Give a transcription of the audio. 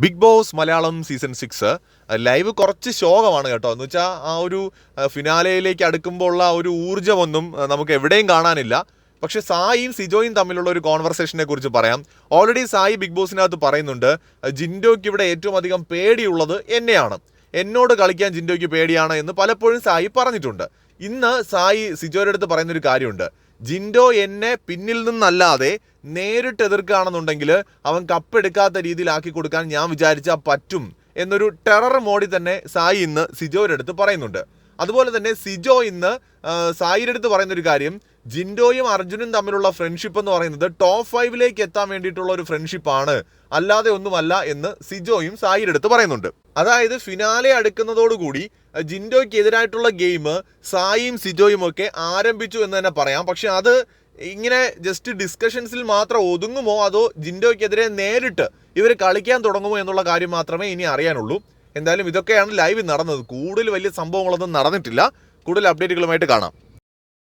Big Boss Malayalam season 6 live കുറച്ച് ശോകമാണ് കേട്ടോ. എന്ന് വെച്ചാൽ ആ ഒരു ഫിനാലയിലേക്ക് അടുക്കുമ്പോൾ ഉള്ള ഒരു ഊർജ്ജമൊന്നും നമുക്ക് എവിടെയും കാണാനില്ല. പക്ഷെ സായിയും സിജോയും തമ്മിലുള്ള ഒരു കോൺവെർസേഷനെ കുറിച്ച് പറയാം. ഓൾറെഡി സായി ബിഗ് ബോസിനകത്ത് പറയുന്നുണ്ട്, ജിൻഡോയ്ക്ക് ഇവിടെ ഏറ്റവും അധികം പേടിയുള്ളത് എന്നെയാണ്, എന്നോട് കളിക്കാൻ ജിൻഡോയ്ക്ക് പേടിയാണ് എന്ന് പലപ്പോഴും സായി പറഞ്ഞിട്ടുണ്ട്. ഇന്ന് സായി സിജോയുടെ അടുത്ത് പറയുന്നൊരു കാര്യമുണ്ട്, ജിൻഡോ എന്നെ പിന്നിൽ നിന്നല്ലാതെ നേരിട്ട് എതിർക്കുകയാണെന്നുണ്ടെങ്കിൽ അവൻ കപ്പെടുക്കാത്ത രീതിയിലാക്കി കൊടുക്കാൻ ഞാൻ വിചാരിച്ചാൽ പറ്റും എന്നൊരു ടെറർ മോഡിൽ തന്നെ സായി ഇന്ന് സിജോയുടെ അടുത്ത് പറയുന്നുണ്ട്. അതുപോലെ തന്നെ സിജോ ഇന്ന് സായിയുടെ അടുത്ത് പറയുന്നൊരു കാര്യം, ജിൻഡോയും അർജുനും തമ്മിലുള്ള ഫ്രണ്ട്ഷിപ്പ് എന്ന് പറയുന്നത് ടോപ്പ് 5 എത്താൻ വേണ്ടിയിട്ടുള്ള ഒരു ഫ്രണ്ട്ഷിപ്പാണ്, അല്ലാതെ ഒന്നുമല്ല എന്ന് സിജോയും സായിയുടെ അടുത്ത് പറയുന്നുണ്ട്. അതായത് ഫിനാലെ അടുക്കുന്നതോടുകൂടി ജിൻഡോയ്ക്ക് എതിരായിട്ടുള്ള ഗെയിം സായിയും സിജോയും ഒക്കെ ആരംഭിച്ചു എന്ന് തന്നെ പറയാം. പക്ഷെ അത് ഇങ്ങനെ ജസ്റ്റ് ഡിസ്കഷൻസിൽ മാത്രം ഒതുങ്ങുമോ, അതോ ജിൻഡോയ്ക്കെതിരെ നേരിട്ട് ഇവർ കളിക്കാൻ തുടങ്ങുമോ എന്നുള്ള കാര്യം മാത്രമേ ഇനി അറിയാനുള്ളൂ. എന്തായാലും ഇതൊക്കെയാണ് ലൈവ് നടന്നത്. കൂടുതൽ വലിയ സംഭവങ്ങളൊന്നും നടന്നിട്ടില്ല. കൂടുതൽ അപ്ഡേറ്റുകളുമായിട്ട് കാണാം.